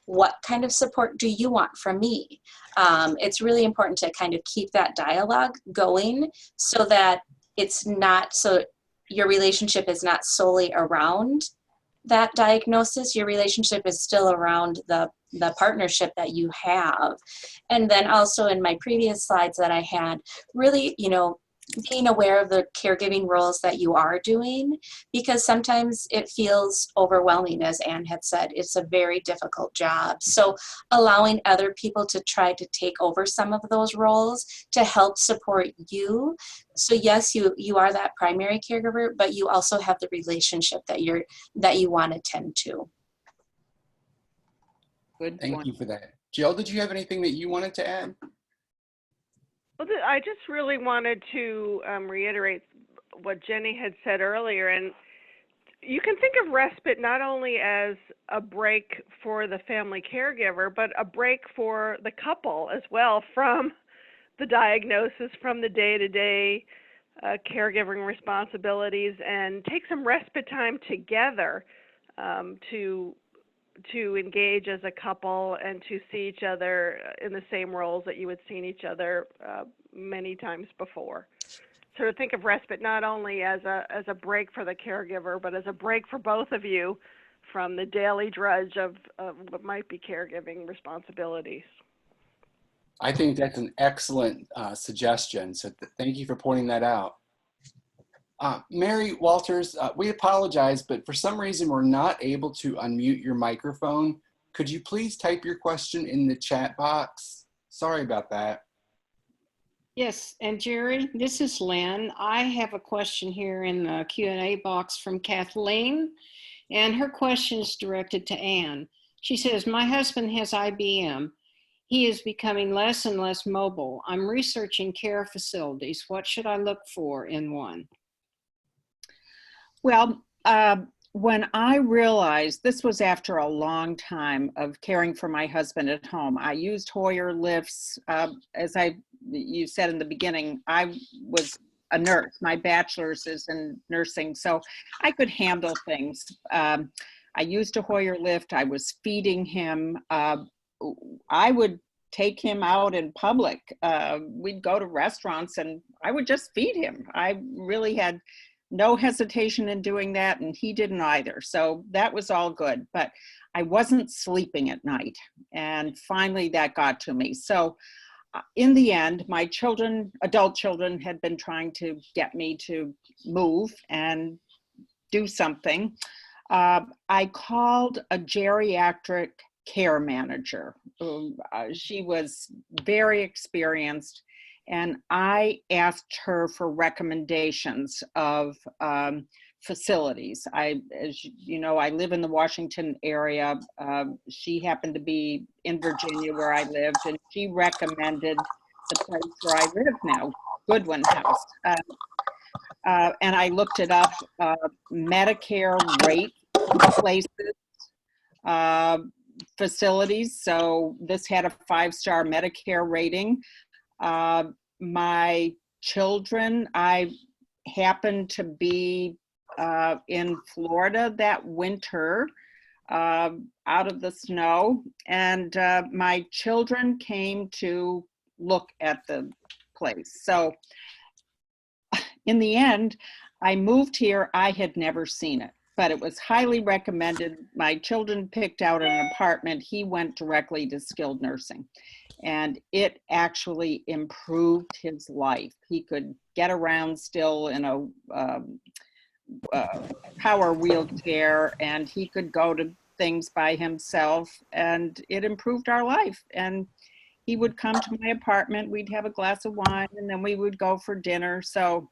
What kind of support do you want from me? It's really important to kind of keep that dialogue going so that it's not, so your relationship is not solely around that diagnosis. Your relationship is still around the partnership that you have. And then also in my previous slides that I had, really, being aware of the caregiving roles that you are doing, because sometimes it feels overwhelming, as Anne had said. It's a very difficult job. So allowing other people to try to take over some of those roles to help support you. So yes, you are that primary caregiver, but you also have the relationship that you want to tend to. Good Thank point. you for that. Jill, did you have anything that you wanted to add? Well, I just really wanted to reiterate what Jenny had said earlier. And you can think of respite not only as a break for the family caregiver, but a break for the couple as well from the diagnosis, from the day-to-day caregiving responsibilities, and take some respite time together to engage as a couple and to see each other in the same roles that you had seen each other many times before. So to think of respite not only as a break for the caregiver, but as a break for both of you from the daily drudge of what might be caregiving responsibilities. I think that's an excellent suggestion. So thank you for pointing that out. Mary Walters, we apologize, but for some reason we're not able to unmute your microphone. Could you please type your question in the chat box? Sorry about that. Yes, and Jerry, this is Lynn. I have a question here in the Q&A box from Kathleen, and her question is directed to Anne. She says, my husband has IBM. He is becoming less and less mobile. I'm researching care facilities. What should I look for in one? Well, when I realized, this was after a long time of caring for my husband at home, I used Hoyer lifts. As you said in the beginning, I was a nurse. My bachelor's is in nursing, so I could handle things. I used a Hoyer lift. I was feeding him. I would take him out in public. We'd go to restaurants and I would just feed him. I really had no hesitation in doing that, and he didn't either. So that was all good, but I wasn't sleeping at night. And finally that got to me. So in the end, my children, adult children, had been trying to get me to move and do something. I called a geriatric care manager. She was very experienced, and I asked her for recommendations of facilities. As you know, I live in the Washington area. She happened to be in Virginia where I lived, and she recommended the place where I live now, Goodwin House. And I looked it up, Medicare rate places, facilities. So this had a 5-star Medicare rating. My children, I happened to be in Florida that winter, out of the snow, and my children came to look at the place. So in the end, I moved here. I had never seen it, but it was highly recommended. My children picked out an apartment. He went directly to skilled nursing, and it actually improved his life. He could get around still in a power wheelchair, and he could go to things by himself, and it improved our life. And he would come to my apartment, we'd have a glass of wine, and then we would go for dinner. So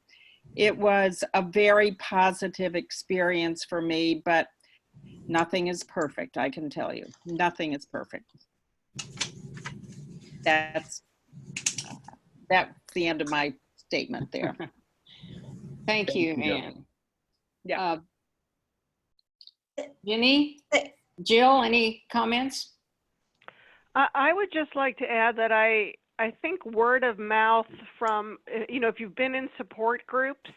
it was a very positive experience for me, but nothing is perfect, I can tell you. Nothing is perfect. That's the end of my statement there. Thank you, Anne. Yeah. Jenny? Jill, any comments? I would just like to add that I think word of mouth from, if you've been in support groups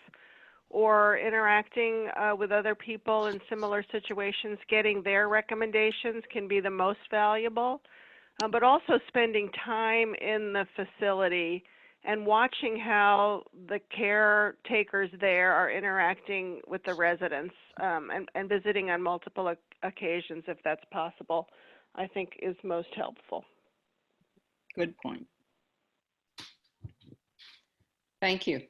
or interacting with other people in similar situations, getting their recommendations can be the most valuable. But also spending time in the facility and watching how the caretakers there are interacting with the residents, and visiting on multiple occasions if that's possible, I think is most helpful. Good point. Thank you.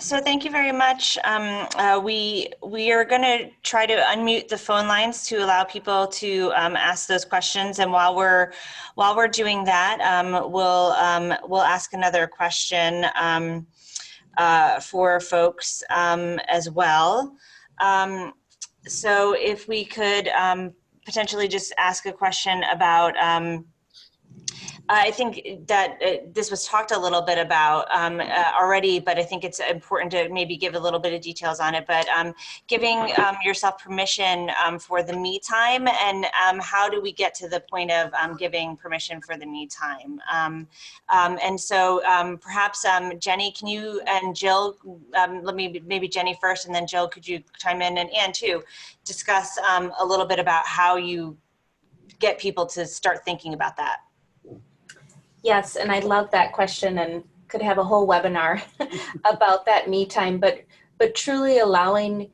So thank you very much. We are going to try to unmute the phone lines to allow people to ask those questions. And while we're doing that, we'll ask another question for folks as well. So if we could potentially just ask a question about. I think that this was talked a little bit about already, but I think it's important to maybe give a little bit of details on it. But giving yourself permission for the me time, and how do we get to the point of giving permission for the me time? And so perhaps Jenny, can you, and Jill, let me maybe Jenny first, and then Jill, could you chime in, and Anne too, discuss a little bit about how you get people to start thinking about that. Yes, and I love that question, and could have a whole webinar about that me time, but truly allowing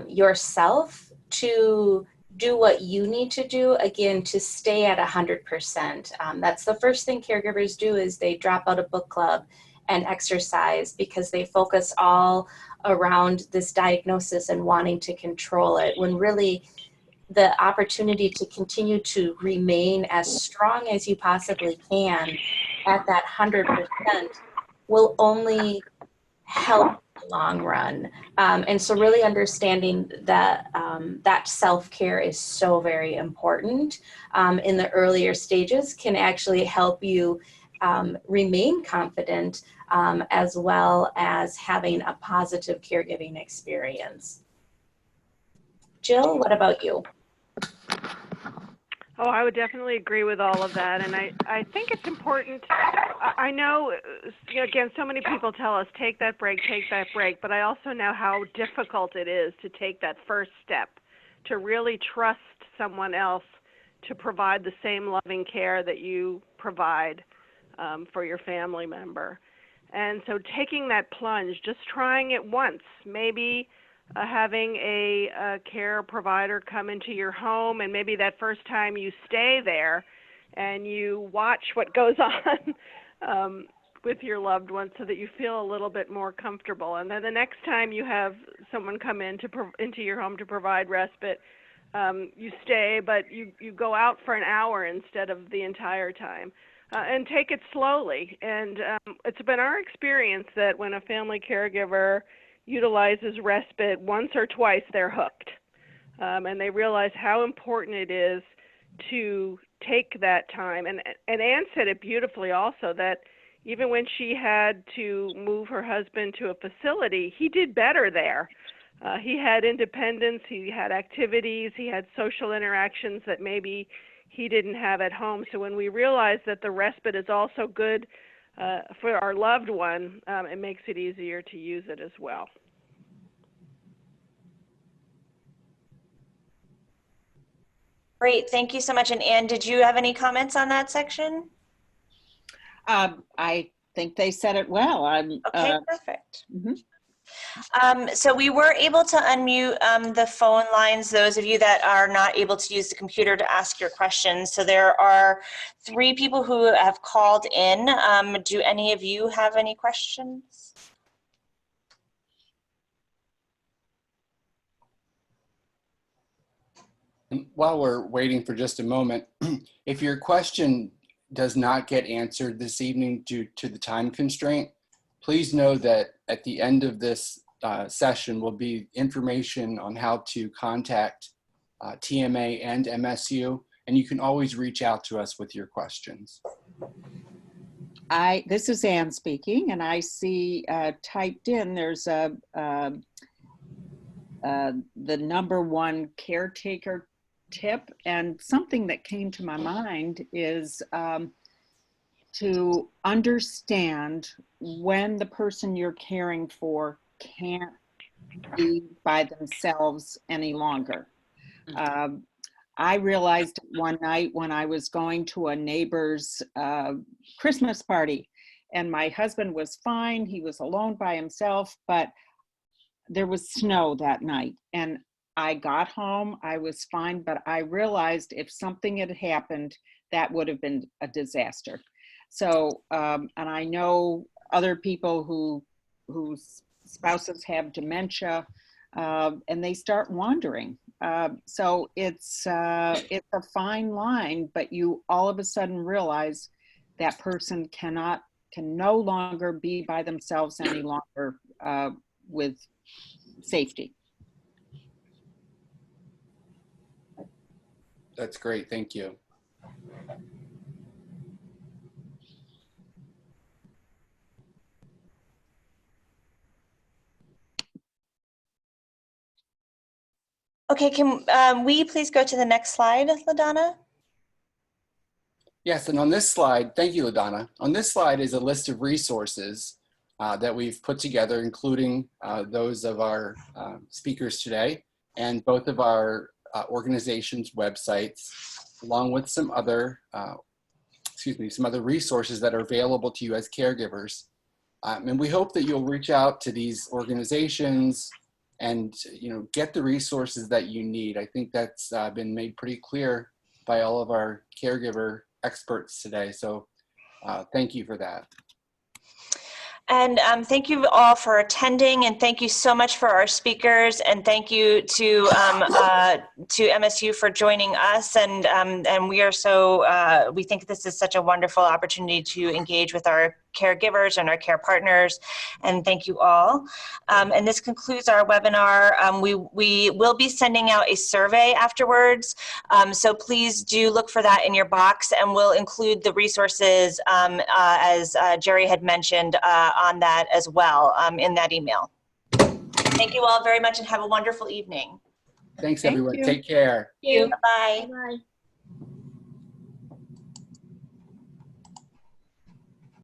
yourself to do what you need to do, again, to stay at 100%. That's the first thing caregivers do, is they drop out of book club and exercise because they focus all around this diagnosis and wanting to control it, when really the opportunity to continue to remain as strong as you possibly can at that 100% will only help in the long run. And so really understanding that that self-care is so very important in the earlier stages can actually help you remain confident as well as having a positive caregiving experience. Jill, what about you? Oh, I would definitely agree with all of that. And I think it's important. I know, again, so many people tell us, take that break, but I also know how difficult it is to take that first step, to really trust someone else to provide the same loving care that you provide for your family member. And so taking that plunge, just trying it once, maybe having a care provider come into your home, and maybe that first time you stay there and you watch what goes on with your loved one so that you feel a little bit more comfortable. And then the next time you have someone come into your home to provide respite, you stay, but you go out for an hour instead of the entire time. And take it slowly. And it's been our experience that when a family caregiver utilizes respite once or twice, they're hooked. And they realize how important it is to take that time. And Anne said it beautifully also, that even when she had to move her husband to a facility, he did better there. He had independence, he had activities, he had social interactions that maybe he didn't have at home. So when we realize that the respite is also good for our loved one, it makes it easier to use it as well. Great, thank you so much. And Anne, did you have any comments on that section? I think they said it well. Okay, perfect. Mhm. So we were able to unmute the phone lines, those of you that are not able to use the computer to ask your questions. So there are 3 people who have called in. Do any of you have any questions? And while we're waiting for just a moment, if your question does not get answered this evening due to the time constraint, please know that at the end of this session will be information on how to contact TMA and MSU, and you can always reach out to us with your questions. This is Anne speaking, and I see typed in there's the #1 caretaker tip, and something that came to my mind is to understand when the person you're caring for can't be by themselves any longer. I realized one night when I was going to a neighbor's Christmas party, and my husband was fine. He was alone by himself, but there was snow that night. And I got home, I was fine, but I realized if something had happened, that would have been a disaster. So, and I know other people whose spouses have dementia, and they start wandering. So it's a fine line, but you all of a sudden realize that person can no longer be by themselves any longer with safety. That's great, thank you. Okay, can we please go to the next slide, LaDonna? Yes, and on this slide, thank you, LaDonna. On this slide is a list of resources that we've put together, including those of our speakers today, and both of our organizations' websites, along with some other, some other resources that are available to you as caregivers. And we hope that you'll reach out to these organizations and get the resources that you need. I think that's been made pretty clear by all of our caregiver experts today. So thank you for that. And thank you all for attending, and thank you so much for our speakers, and thank you to MSU for joining us. And we are so we think this is such a wonderful opportunity to engage with our caregivers and our care partners. And thank you all. And this concludes our webinar. We will be sending out a survey afterwards, so please do look for that in your box, and we'll include the resources as Jerry had mentioned on that as well in that email. Thank you all very much and have a wonderful evening. Thanks, Thank everyone. you. Take care. Thank you. Bye-bye. Bye.